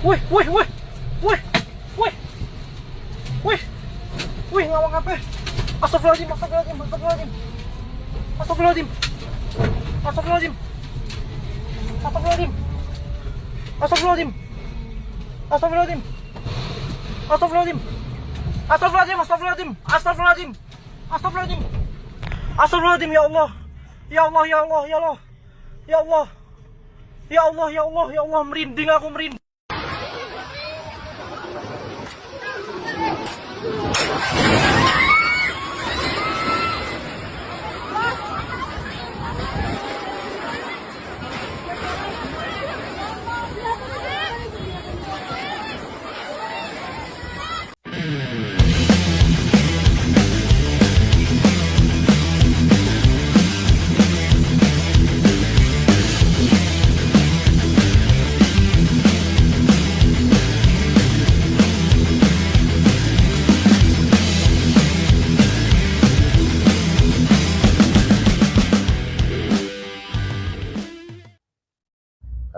Wih, wih, wih, wih, wih, wih, wih, ngawang apa? Astagfirullahaladzim, astagfirullahaladzim, astagfirullahaladzim, astagfirullahaladzim, astagfirullahaladzim, astagfirullahaladzim, astagfirullahaladzim, astagfirullahaladzim, astagfirullahaladzim, astagfirullahaladzim, astagfirullahaladzim, astagfirullahaladzim, astagfirullahaladzim, astagfirullahaladzim, ya Allah, ya Allah, ya Allah, ya Allah, ya Allah, ya Allah, ya Allah, ya Allah, merinding aku, merinding.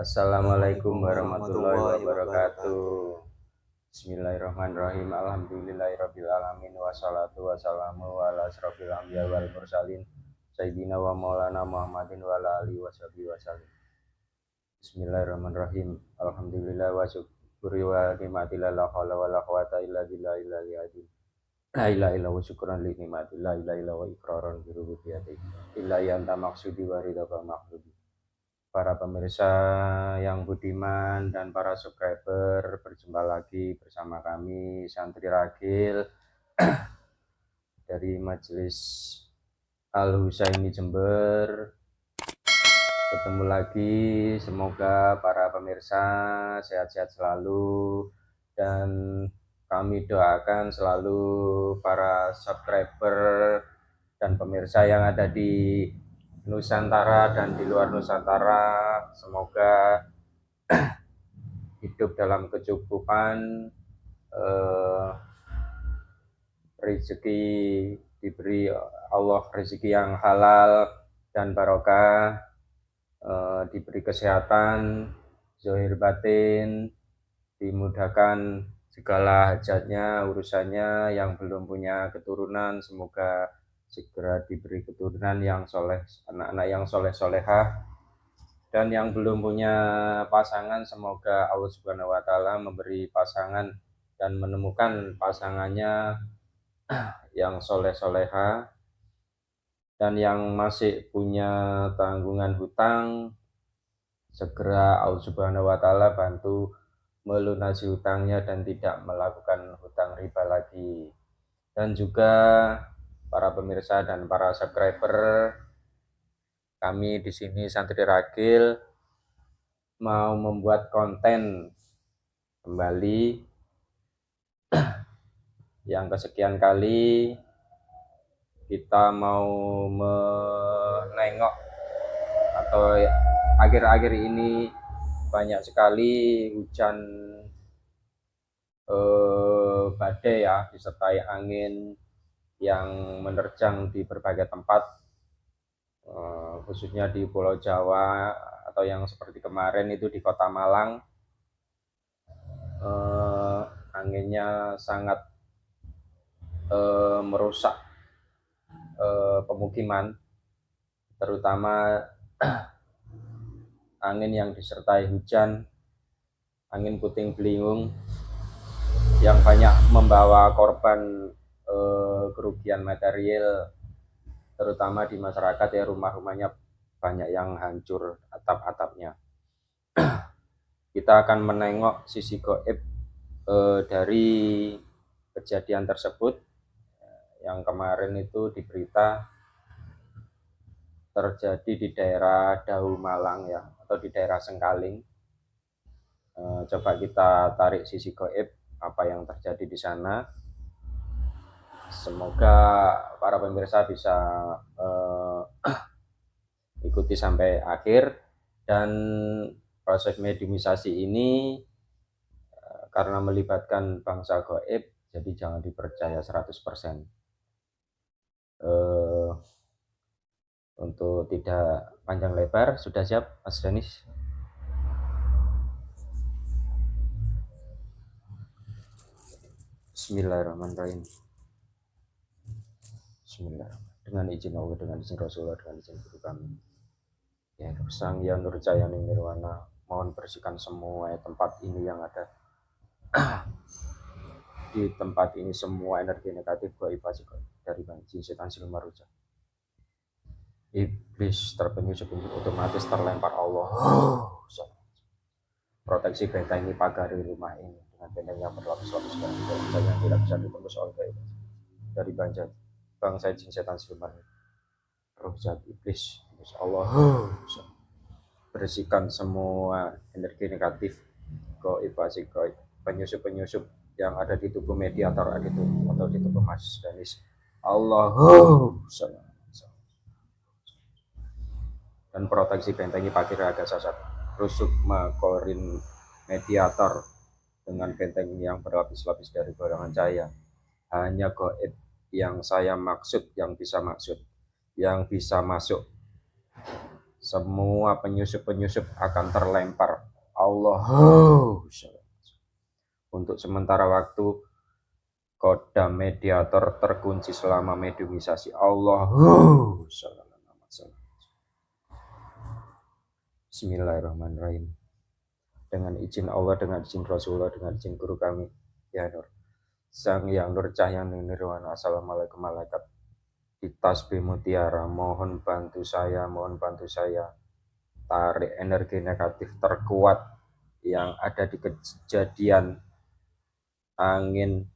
Assalamualaikum warahmatullahi wabarakatuh. Bismillahirrahmanirrahim. Alhamdulillahirabbil alamin wassalatu wassalamu ala asrofil anbiya wal mursalin sayyidina wa maulana Muhammadin wa ala alihi washabihi wasallam. Bismillahirrahmanirrahim. Alhamdulillah wa syukri wa nikmatillah la haula wa la quwata illa billahi al-aliyyil la ilaha illa wa syukran li nikmati la ilaha illa wa iqraran bi rububiyyati illa anta maksudi wa ridha maksudi. Para pemirsa yang budiman dan para subscriber, berjumpa lagi bersama kami Santri Ragil dari Majelis Al-Husaini Jember. Ketemu lagi, semoga para pemirsa sehat-sehat selalu dan kami doakan selalu para subscriber dan pemirsa yang ada di Nusantara dan di luar Nusantara, semoga hidup dalam kecukupan, rezeki diberi Allah, rezeki yang halal dan barokah, diberi kesehatan zahir batin, dimudahkan segala hajatnya, urusannya. Yang belum punya keturunan semoga segera diberi keturunan yang soleh, anak-anak yang soleh-solehah. Dan yang belum punya pasangan semoga Allah Subhanahu wa Ta'ala memberi pasangan dan menemukan pasangannya yang soleh-solehah. Dan yang masih punya tanggungan hutang segera Allah Subhanahu wa Ta'ala bantu melunasi hutangnya dan tidak melakukan hutang riba lagi. Dan juga para pemirsa dan para subscriber, kami di sini Santri Ragil mau membuat konten kembali yang kesekian kali. Kita mau menengok atau akhir-akhir ini banyak sekali hujan badai ya, disertai angin yang menerjang di berbagai tempat, khususnya di Pulau Jawa atau yang seperti kemarin itu di Kota Malang. Anginnya sangat merusak pemukiman, terutama angin yang disertai hujan, angin puting beliung yang banyak membawa korban kerugian material, terutama di masyarakat ya, rumah-rumahnya banyak yang hancur atap-atapnya. Kita akan menengok sisi gaib dari kejadian tersebut yang kemarin itu di berita terjadi di daerah Dahu Malang ya, atau di daerah Sengkaling. Coba kita tarik sisi gaib apa yang terjadi di sana. Semoga para pemirsa bisa ikuti sampai akhir. Dan proses mediumisasi ini karena melibatkan bangsa gaib, jadi jangan dipercaya 100%. Untuk tidak panjang lebar, sudah siap Mas Danis? Bismillahirrahmanirrahim. Bismillahirrahmanirrahim. Dengan izin Allah, dengan izin Rasulullah, dengan izin guru kami. Ya, Sang Yang Nurjaya Nirwana, mohon bersihkan semua tempat ini yang ada. Di tempat ini semua energi negatif gaib dari banci setan siluman ruja. Iblis terpenyusup otomatis terlempar Allah. Proteksi bentengi pagari rumah ini dengan benteng yang berlapis-lapis dan yang tidak bisa ditembus oleh gaib dari bangsa jin setan siluman roh jahat iblis. Allah bersihkan semua energi negatif gaib penyusup yang ada di tubuh mediator itu atau di tubuh Mas Danis. Allah dan proteksi bentengi pagi raga sasat rusuk makorin mediator dengan benteng yang berlapis-lapis dari golongan cahaya. Hanya gaib yang saya maksud yang bisa masuk. Semua penyusup akan terlempar. Allah. Untuk sementara waktu kodam mediator terkunci selama mediumisasi. Allah. Bismillahirrahmanirrahim. Dengan izin Allah, dengan izin Rasulullah, dengan izin guru kami, ya Nur. Sang Yang Nur Cahya Nirwana. Assalamualaikum malaikat. Di tasbih mutiara, mohon bantu saya. Tarik energi negatif terkuat yang ada di kejadian angin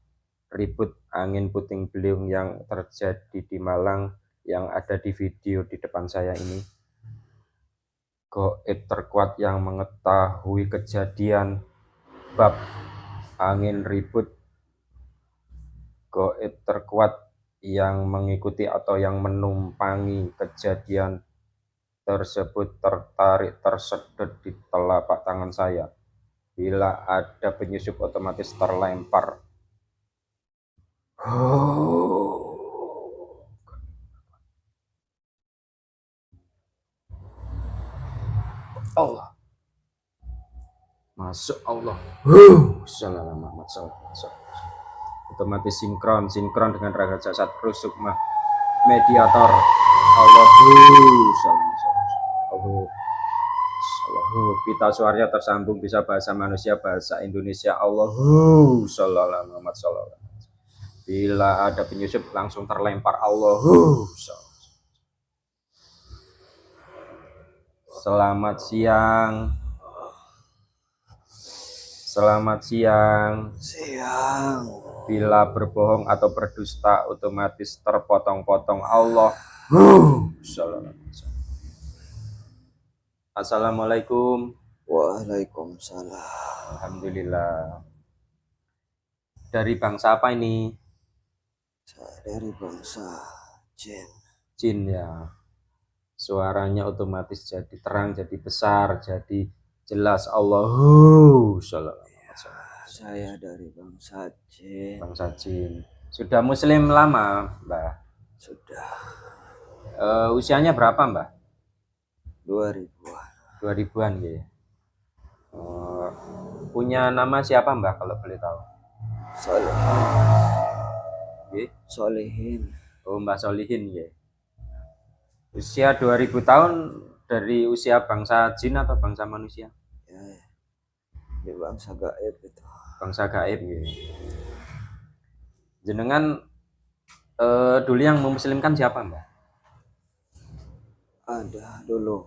ribut, angin puting beliung yang terjadi di Malang yang ada di video di depan saya ini. Gaib terkuat yang mengetahui kejadian bab angin ribut, gaib terkuat yang mengikuti atau yang menumpangi kejadian tersebut tertarik tersedot di telapak tangan saya. Bila ada penyusup otomatis terlempar. Allah. Masuk Allah. Salam Muhammad sallallahu. Otomatis sinkron dengan raga jasad rusuk mediator. Allahu. Pita suaranya tersambung bisa bahasa manusia, bahasa Indonesia. Allahu sallallahu Muhammad sallallahu. Bila ada penyusup langsung terlempar. Allahu sallallahu. Selamat siang. Bila berbohong atau berdusta otomatis terpotong-potong. Allah. Assalamualaikum. Waalaikumsalam. Alhamdulillah. Dari bangsa apa ini? Saya dari bangsa jin. Jin ya. Suaranya otomatis jadi terang, jadi besar, jadi jelas. Allahu sallallahu. Saya dari bangsa jin. Bangsa jin. Sudah muslim lama, Mbah? Sudah Usianya berapa, Mbah? 2000-an. 2000-an ya. Punya nama siapa, Mbah, kalau boleh tahu? Solihin. Oh, Mbah Solihin ya. Usia 2000 tahun dari usia bangsa jin atau bangsa manusia? Ya, di bangsa gaib itu. Bangsa gaib ya. Jenengan dulu yang memuslimkan siapa, Mbah? Ada dulu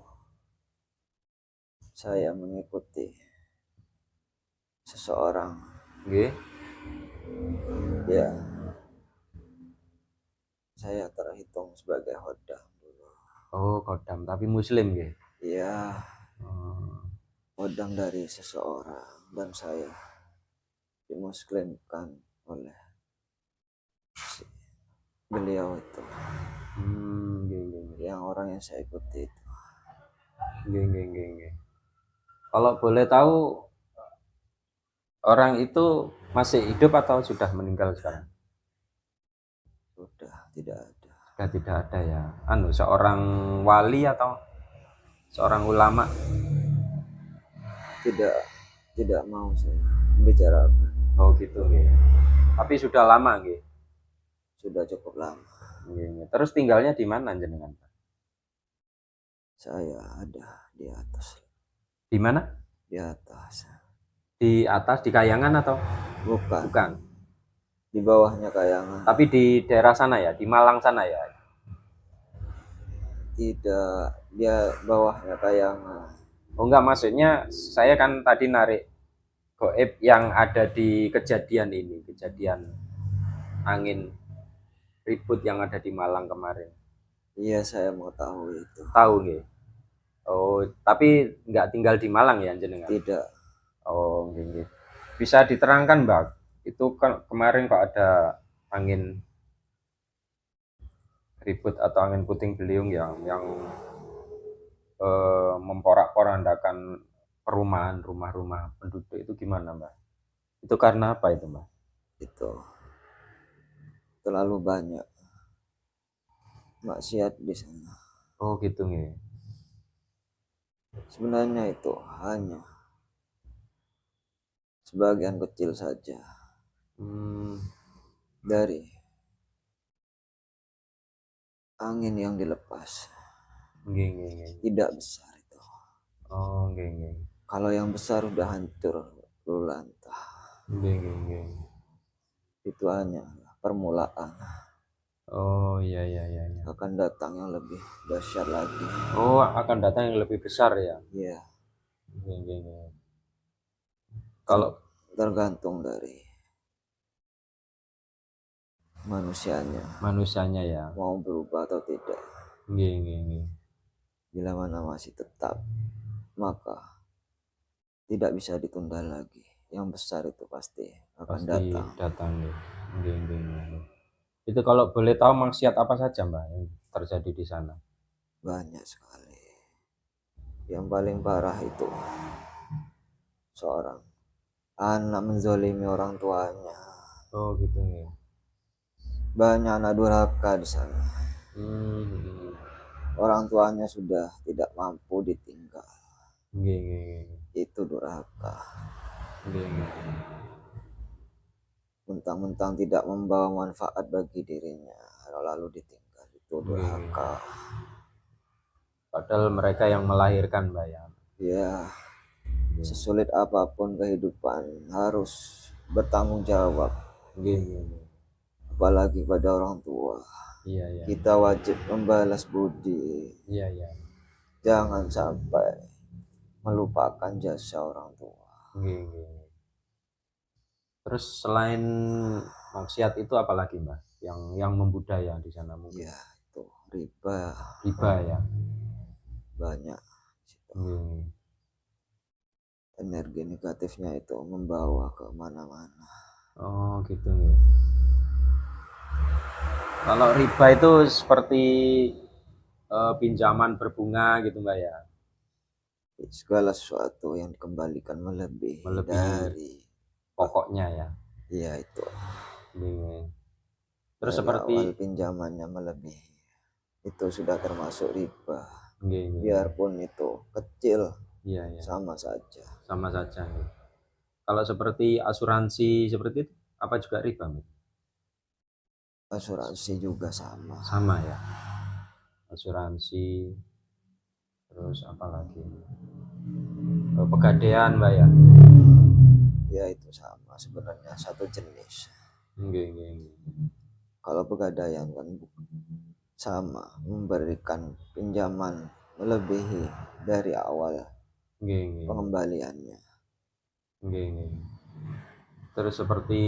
saya mengikuti seseorang. Nggih. Ya. Saya terhitung sebagai khodam dulu. Oh, khodam, tapi muslim nggih. Iya. Khodam dari seseorang dan saya dimuslimkan oleh beliau itu. Yang orang yang saya ikuti itu. Nggih. Kalau boleh tahu orang itu masih hidup atau sudah meninggal sekarang? Sudah tidak ada. Sudah tidak ada ya. Seorang wali atau seorang ulama? Tidak mau saya bicarakan. Oh gitu ya. Tapi sudah lama nggih. Sudah cukup lama. Nggih, nggih. Terus tinggalnya di mana jenengan? Saya ada di atas. Di mana? Di atas. Di atas, di Kayangan atau? Bukan. Bukan. Di bawahnya Kayangan. Tapi di daerah sana ya, di Malang sana ya. Tidak, dia bawahnya Kayangan. Oh enggak, maksudnya saya kan tadi narik goib yang ada di kejadian ini, kejadian angin ribut yang ada di Malang kemarin. Iya, saya mau tahu itu. Tahu nggih? Oh, tapi nggak tinggal di Malang ya jenengan? Tidak. Oh, nggih, nggih. Bisa diterangkan, Mbak? Itu kan kemarin kok ada angin ribut atau angin puting beliung yang memporak-porandakan perumahan, rumah-rumah penduduk itu gimana, Mbak? Itu karena apa itu, Mbak? Itu terlalu banyak maksiat di sana. Oh, gitu nih. Sebenarnya itu hanya sebagian kecil saja dari angin yang dilepas. Nggih, nggih, nggih. Tidak besar itu. Oh, nggih, nggih. Kalau yang besar udah hancur lulantah. Nggih, nggih, nggih. Itu hanya permulaan. Oh, iya, iya, iya, iya. Akan datang yang lebih dahsyat lagi. Oh, akan datang yang lebih besar ya? Iya. Nggih, nggih, nggih. Kalau Tergantung dari manusianya ya. mau berubah atau tidak. Nggih, nggih, nggih. Bila mana masih tetap, maka tidak bisa ditunda lagi. Yang besar itu pasti akan datang. Nggih. Nggih, nggih, nggih. Itu kalau boleh tahu maksiat apa saja, Mbak, yang terjadi di sana? Banyak sekali. Yang paling parah itu seorang anak menzolimi orang tuanya. Oh, gitu ya. Banyak anak durhaka di sana. Orang tuanya sudah tidak mampu ditinggal. Nggih, nggih, nggih. Itu durhaka. Nggih, nggih. Mentang-mentang tidak membawa manfaat bagi dirinya, lalu ditinggal. Itu durhaka. Padahal mereka yang melahirkan, Mbak ya. Ya, sesulit apapun kehidupan harus bertanggung jawab. Nggih. Apalagi pada orang tua. Iya, iya. Kita wajib membalas budi. Iya, iya. Jangan sampai melupakan jasa orang tua. Nggih. Terus selain maksiat itu apalagi, Mbak? Yang membudaya di sana mungkin? Ya, itu riba. Riba ya. Banyak. Energi negatifnya itu membawa ke mana-mana. Oh, gitu ya. Kalau riba itu seperti pinjaman berbunga gitu, Mbak ya. Segala sesuatu yang dikembalikan melebihi dari pokoknya ya. Iya, itu. Terus dari seperti awal pinjamannya melebihi, itu sudah termasuk riba. Biarpun itu kecil, sama saja. Sama saja. Kalau seperti asuransi seperti itu, apa juga riba, Mbak? Asuransi juga sama. Sama ya. Asuransi, terus apa lagi? Pegadaian, Mbak ya. Ya, itu sama sebenarnya, satu jenis. Nggih. Kalau pegadaian kan sama, memberikan pinjaman melebihi dari awal pengembaliannya. Nggih. Terus seperti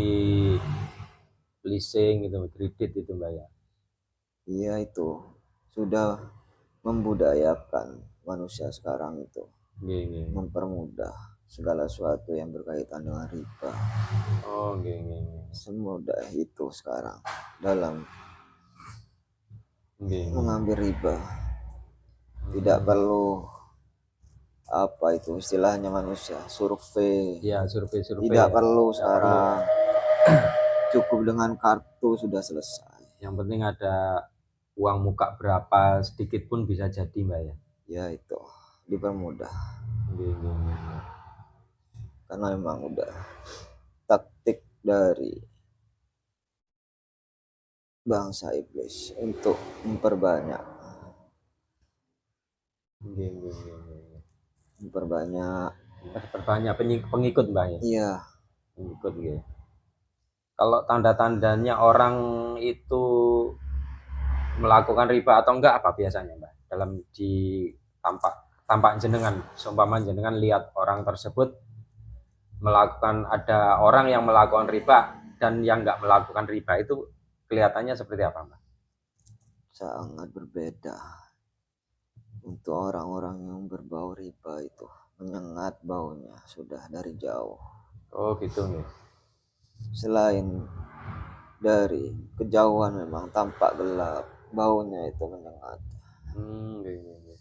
leasing gitu, kredit itu, Mbak ya. Iya, itu sudah membudayakan manusia sekarang itu. Mempermudah segala sesuatu yang berkaitan dengan riba. Oh, nggih. Semudah itu sekarang dalam mengambil riba. Tidak perlu apa itu istilahnya manusia, survei. Ya, survei. Tidak perlu sekarang. Cukup dengan kartu sudah selesai. Yang penting ada uang muka berapa, sedikit pun bisa jadi, Mbak ya. Ya, itu dipermudah. Karena memang udah taktik dari bangsa iblis untuk memperbanyak Nggih, nggih, nggih, nggih. memperbanyak Perbanyak pengikut Mbah ya. iya Pengikut nggih. Kalau tanda-tandanya orang itu melakukan riba atau enggak apa biasanya Mbah? Dalam di tampak tampak jenengan, seumpama jenengan lihat orang tersebut melakukan, ada orang yang melakukan riba dan yang enggak melakukan riba, itu kelihatannya seperti apa Mbah? sangat berbeda. Untuk orang-orang yang berbau riba itu menyengat baunya sudah dari jauh. Oh gitu nih. Selain dari kejauhan memang tampak gelap, baunya itu menyengat. Nggih, nggih, nggih.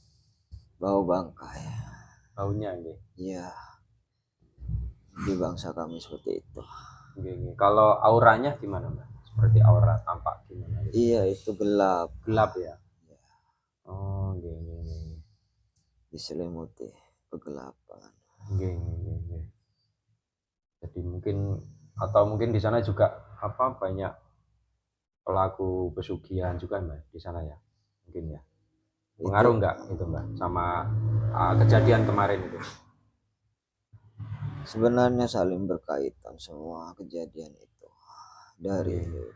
Bau bangkai. Baunya nggih. Iya, di bangsa kami seperti itu. Nggih, nggih. Kalau auranya gimana Mbah? Seperti aura tampak gimana gitu? Iya, itu gelap. Gelap ya. Oh, nggih, nggih, nggih. Diselimuti kegelapan. Nggih, nggih, nggih, nggih. Jadi mungkin, atau mungkin di sana juga apa, banyak pelaku pesugihan juga Mbak di sana ya, mungkin ya. Pengaruh Itu enggak itu Mbak sama kejadian kemarin itu? sebenarnya saling berkaitan semua kejadian itu. Dari Nggih,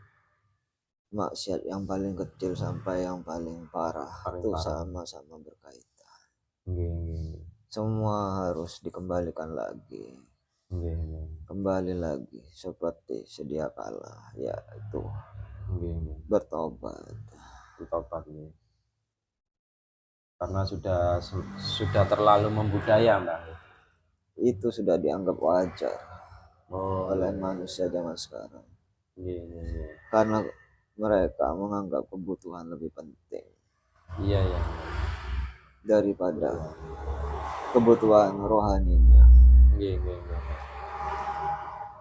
maksiat yang paling kecil sampai yang paling parah paling itu parah. sama-sama berkaitan. Nggih, nggih, Semua harus dikembalikan lagi, nggih, nggih, kembali lagi seperti sedia kala, yaitu nggih, nggih. bertobat. Bertobat nggih. Karena sudah terlalu membudaya Mbak. Itu sudah dianggap wajar Oh, oleh iya. manusia zaman sekarang Nggih, nggih, nggih. karena mereka menganggap kebutuhan lebih penting Iya, iya. daripada kebutuhan rohaninya. Nggih, nggih, nggih.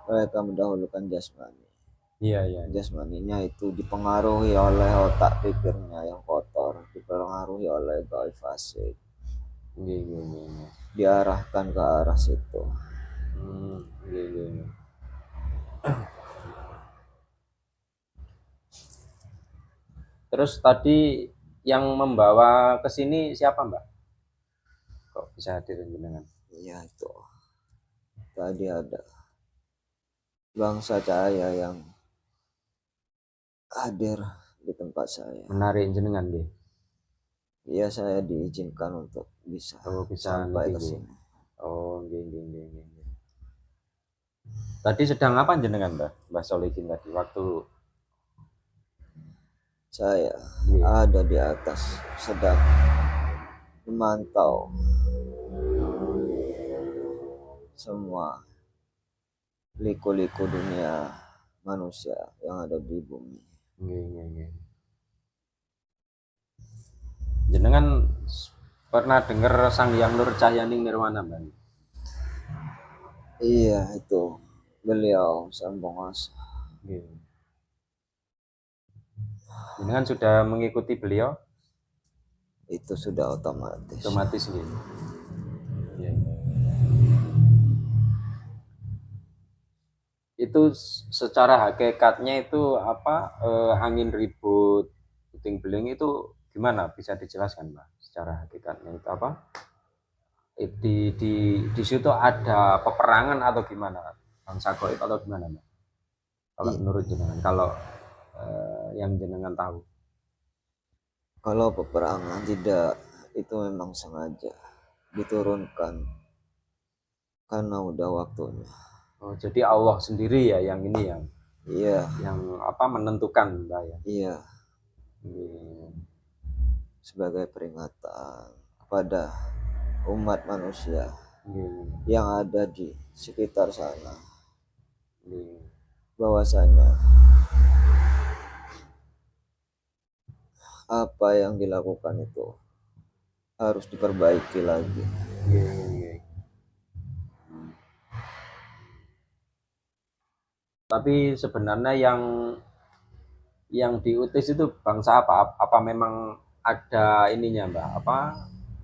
Mereka mendahulukan jasmani. Iya, iya. Jasmaninya itu dipengaruhi oleh otak pikirnya yang kotor, dipengaruhi oleh gaul fasik, Nggih, nggih, nggih, nggih. diarahkan ke arah situ. Nggih, nggih, nggih. Terus tadi yang membawa ke sini siapa Mbak? Kok bisa hadir jenengan? Iya itu. Tadi ada bangsa cahaya yang hadir di tempat saya. Menarik jenengan deh. Iya, saya diizinkan untuk bisa Oh, bisa sampai nanti, ke nggih. sini. Oh, nggih, nggih, nggih, nggih, nggih. Tadi sedang apa jenengan Mbak Solikin tadi waktu? Saya Nggih. ada di atas sedang memantau semua liku-liku dunia manusia yang ada di bumi. Nggih, nggih, nggih. Jenengan pernah dengar Sang Hyang Nur Cahyaning Nirwana Mbak? Iya, itu beliau sang penguasa. Nggih. Jenengan sudah mengikuti beliau? Itu sudah otomatis. Otomatis nggih. Iya. Itu secara hakikatnya itu apa, angin ribut puting beliung itu gimana, bisa dijelaskan Mbak secara hakikatnya itu apa? Di situ ada peperangan atau gimana, bangsa goib atau gimana Mbak? Kalau menurut jenengan, kalau yang jenengan tahu? Kalau peperangan tidak, itu memang sengaja diturunkan karena udah waktunya. Oh, jadi Allah sendiri ya yang ini Iya, yang apa, menentukan Mbak ya? iya, Nggih. sebagai peringatan kepada umat manusia Nggih, yang ada di sekitar sana nggih. bahwasanya apa yang dilakukan itu harus diperbaiki lagi. Nggih, nggih. Tapi sebenarnya yang diutus itu bangsa apa? Apa memang ada ininya Mbak? Apa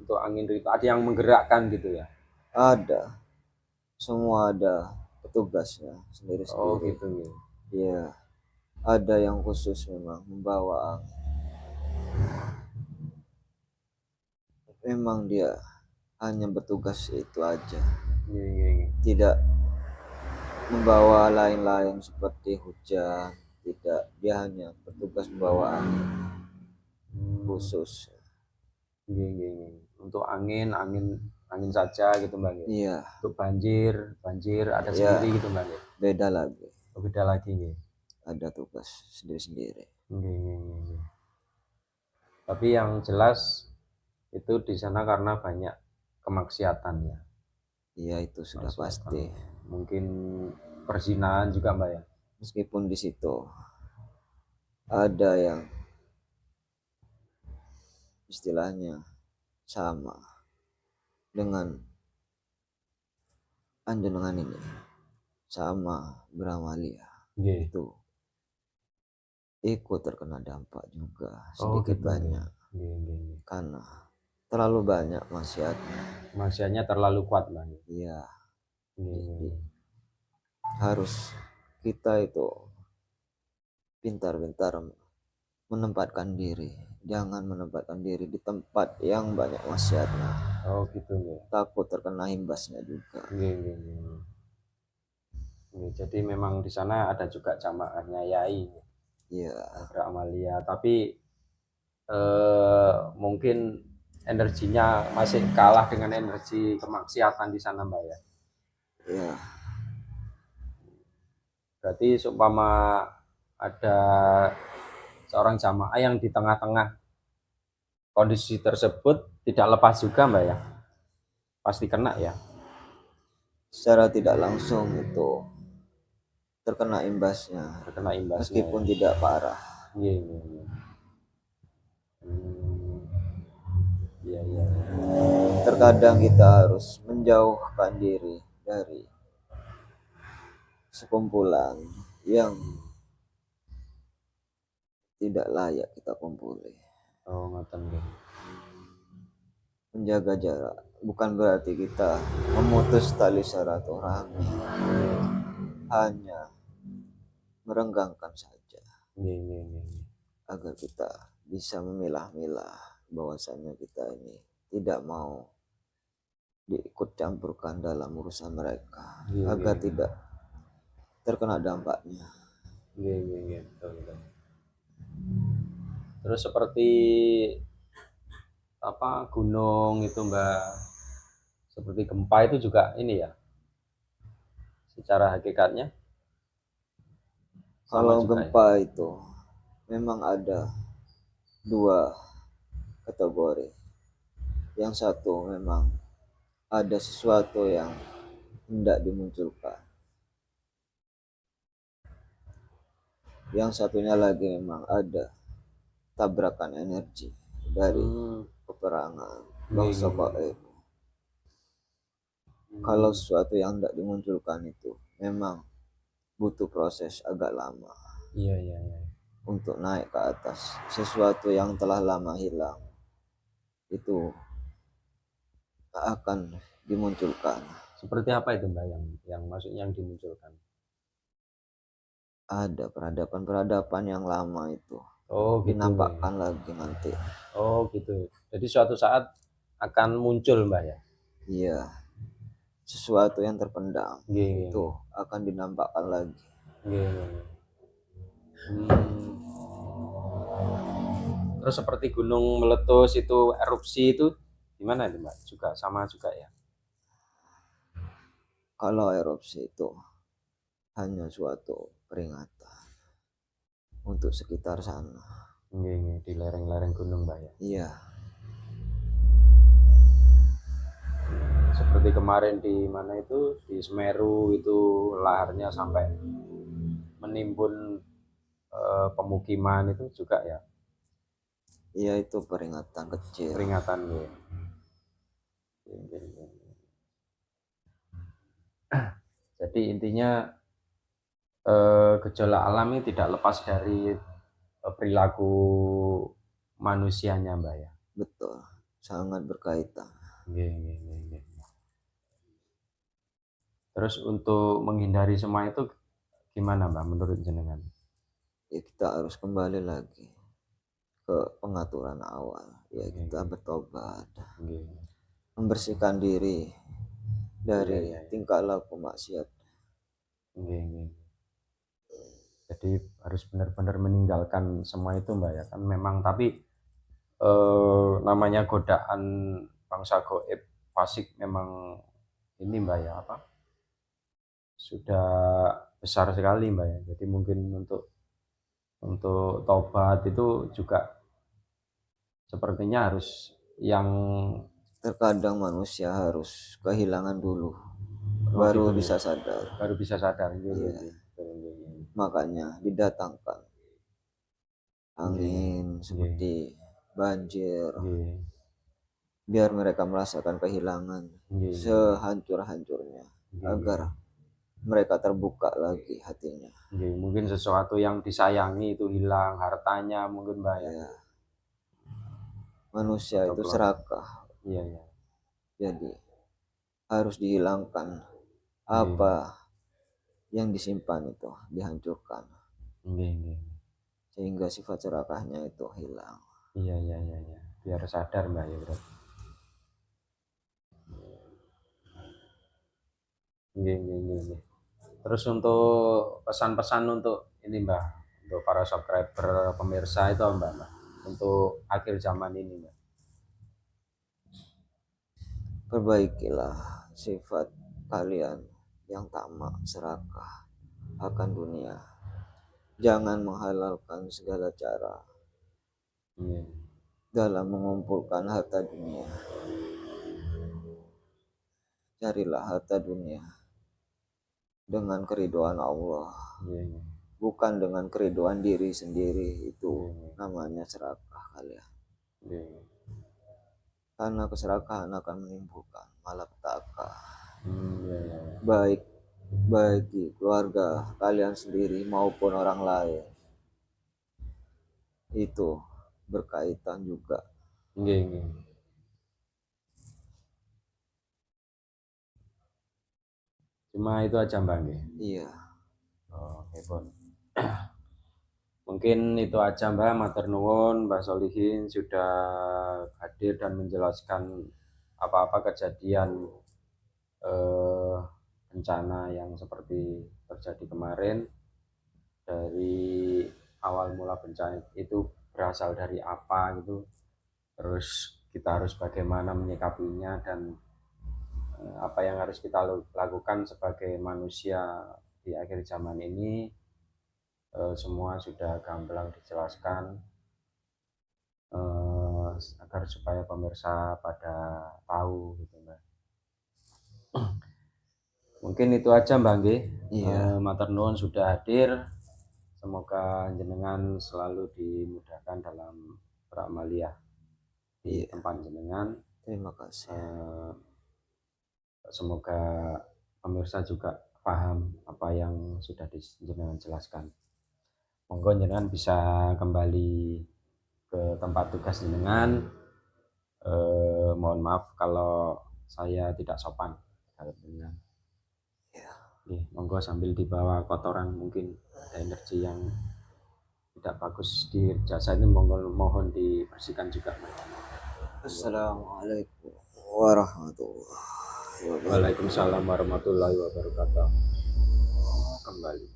untuk angin itu ada yang menggerakkan gitu ya? Ada, semua ada petugasnya Oh sendiri-sendiri. gitu ya. Iya, Ada yang khusus memang membawa angin. Memang dia hanya bertugas itu aja, Nggih, nggih, nggih. tidak membawa lain-lain seperti hujan. Tidak, dia hanya bertugas membawa angin khusus. Nggih, nggih, nggih. Untuk angin, angin saja gitu Mbak nggih. Iya, Untuk banjir, banjir ada Iya. sendiri gitu Mbak nggih. beda lagi, Oh, beda lagi nggih. ada tugas sendiri-sendiri. Nggih, nggih, nggih, nggih. Tapi yang jelas itu di sana karena banyak kemaksiatan ya. Iya, itu sudah Kemaksiatan. pasti. Mungkin perzinahan juga Mbak ya. Meskipun di situ ada yang istilahnya sama dengan anjenengan ini, sama beramalia, Nggih. itu ikut terkena dampak juga Oh, sedikit gitu, banyak, Nggih, nggih, nggih. karena terlalu banyak maksiatnya. Kemaksiatannya terlalu kuat Mbak nggih. Iya, Nggih, nggih, jadi nggih. harus kita itu pintar-pintar menempatkan diri. Jangan menempatkan diri di tempat yang banyak maksiatnya. Oh, gitu nggih. Takut terkena imbasnya juga. Nggih, nggih, nggih. Nggih, jadi memang di sana ada juga jamaahnya Yai Iya, Amalia, tapi mungkin energinya masih kalah dengan energi kemaksiatan di sana Mbak ya. iya, Berarti seumpama ada seorang jamaah yang di tengah-tengah kondisi tersebut tidak lepas juga Mbak ya. Pasti kena ya. secara tidak langsung itu terkena imbasnya, Terkena imbasnya. meskipun tidak parah. Iya, iya, iya. Iya, iya. Terkadang kita harus menjauhkan diri dari sekumpulan yang tidak layak kita kumpuli. Oh, ngoten nggih. Menjaga jarak bukan berarti kita memutus tali silaturahmi, hanya merenggangkan saja Nggih, nggih, nggih. agar kita bisa memilah-milah bahwasanya kita ini tidak mau diikut campurkan dalam urusan mereka, Iya, agar iya. tidak terkena dampaknya. Nggih, nggih, nggih. Betul, betul. Terus seperti apa gunung itu Mbak, seperti gempa itu juga ini ya, secara hakikatnya sama Kalau juga ya. gempa itu memang ada dua kategori. Yang satu memang ada sesuatu yang hendak dimunculkan. Yang satunya lagi memang ada tabrakan energi dari peperangan bangsa gaib. Kalau sesuatu yang hendak dimunculkan itu memang butuh proses agak lama Iya, iya, iya. untuk naik ke atas. Sesuatu yang telah lama hilang itu akan dimunculkan. Seperti apa itu Mbak yang maksudnya yang dimunculkan? Ada peradaban-peradaban yang lama itu Oh, gitu. dinampakkan lagi nanti. Oh, gitu. Jadi suatu saat akan muncul Mbak ya. Iya, sesuatu yang terpendam Nggih, itu akan dinampakkan lagi. nggih, nggih. Terus seperti gunung meletus itu erupsi itu gimana itu Mbak? Juga sama juga ya. Kalau erupsi itu hanya suatu peringatan untuk sekitar sana. Nggih, nggih, di lereng-lereng gunung Mbak ya. Iya, Seperti kemarin di mana itu di Semeru itu laharnya sampai menimbun pemukiman itu juga ya. iya itu peringatan kecil. Peringatan ya. Jadi intinya gejolak alam ini tidak lepas dari perilaku manusianya Mbak ya. Betul, sangat berkaitan. Nggih, nggih, nggih, nggih. Terus untuk menghindari semua itu gimana Mbak menurut jenengan? ya kita harus kembali lagi ke pengaturan awal, ya kita bertobat, Nggih. membersihkan diri dari Iya. tingkah laku maksiat. Nggih, nggih. Jadi harus benar-benar meninggalkan semua itu Mbak ya kan memang tapi namanya godaan bangsa goib fasik memang ini Mbak ya apa sudah besar sekali Mbak ya. Jadi mungkin untuk taubat itu juga sepertinya harus yang Terkadang manusia harus kehilangan dulu oh baru gitu ya. bisa sadar. Baru bisa sadar. Nggih, nggih, Iya, nggih. Betul, nggih, nggih. makanya didatangkan Nggih, angin nggih, seperti banjir nggih, biar mereka merasakan kehilangan nggih, nggih, sehancur-hancurnya nggih, agar nggih. mereka terbuka lagi hatinya. Nggih, mungkin sesuatu yang disayangi itu hilang, hartanya mungkin Mbak ya. Ya, manusia Atau itu keluarga. serakah, Iya, iya. jadi harus dihilangkan Nggih, apa yang disimpan itu, dihancurkan nggih, nggih. sehingga sifat serakahnya itu hilang. Iya, iya, iya, iya. Biar sadar Mbak ya berarti. Nggih, nggih, nggih, nggih. Terus untuk pesan-pesan untuk ini Mbak, untuk para subscriber pemirsa itu apa, Mbak? Untuk akhir zaman ini Mbak. Perbaikilah sifat kalian yang tamak serakah akan dunia. Jangan menghalalkan segala cara Iya. dalam mengumpulkan harta dunia. Carilah harta dunia dengan keridhaan Allah, Iya, iya. bukan dengan keridhaan diri sendiri. Itu Iya, namanya serakah kalian. iya, iya. Karena keserakahan akan menimbulkan malapetaka Iya, iya. baik bagi keluarga kalian sendiri maupun orang lain. Itu berkaitan juga. Iya, iya. Cuma itu aja Mbak nggih. Iya, Oh, Bon. Mungkin itu aja Mbak, matur nuwun Mbak Solihin sudah hadir dan menjelaskan apa-apa kejadian eh, bencana yang seperti terjadi kemarin dari awal mula bencana itu berasal dari apa gitu, terus kita harus bagaimana menyikapinya dan apa yang harus kita lakukan sebagai manusia di akhir zaman ini semua sudah gamblang dijelaskan agar supaya pemirsa pada tahu gitu Mbak. Mungkin itu aja Mbak nggih. iya, Matur nuwun sudah hadir. Semoga jenengan selalu dimudahkan dalam beramaliyah di iya. tempat jenengan. Terima kasih. Semoga pemirsa juga paham apa yang sudah jenengan jelaskan. Monggo jenengan bisa kembali ke tempat tugas jenengan. Mohon maaf kalau saya tidak sopan terhadap jenengan. Ya. Monggo sambil dibawa kotoran mungkin ada energi yang tidak bagus di jasa ini mohon dibersihkan juga. Assalamualaikum warahmatullahi wabarakatuh. Waalaikumsalam warahmatullahi wabarakatuh. Kembali.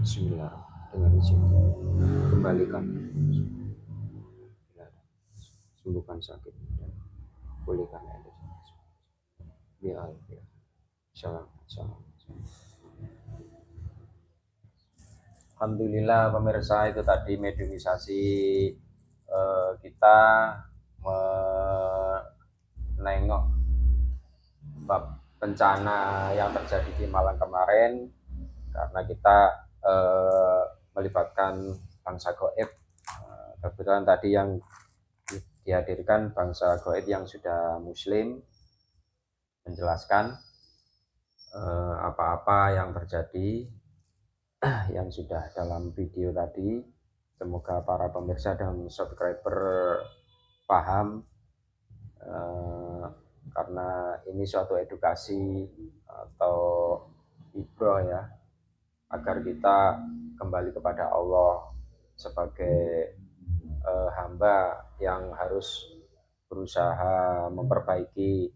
Bismillah dengan izin kembalikan sembuhkan sakit dan pulihkan ya salam. Alhamdulillah pemirsa itu tadi mediumisasi kita menengok bab bencana yang terjadi di Malang kemarin karena kita melibatkan bangsa goib. Kebetulan tadi yang dihadirkan bangsa goib yang sudah muslim menjelaskan apa-apa yang terjadi yang sudah dalam video tadi. Semoga para pemirsa dan subscriber paham karena ini suatu edukasi atau ibrah ya, agar kita kembali kepada Allah sebagai hamba yang harus berusaha memperbaiki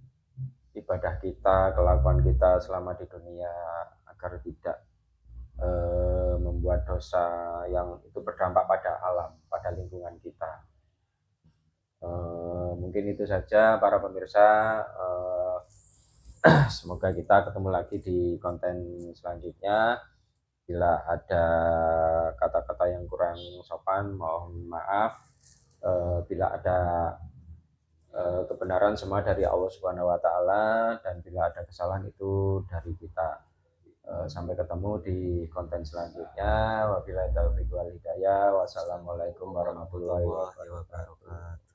ibadah kita, kelakuan kita selama di dunia agar tidak membuat dosa yang itu berdampak pada alam, pada lingkungan kita. Mungkin itu saja para pemirsa. Semoga kita ketemu lagi di konten selanjutnya. Bila ada kata-kata yang kurang sopan, mohon maaf. Bila ada kebenaran semua dari Allah Subhanahu wa taala, dan bila ada kesalahan itu dari kita. Sampai ketemu di konten selanjutnya. Wabillahi taufiq wal hidayah. Wassalamualaikum warahmatullahi wabarakatuh.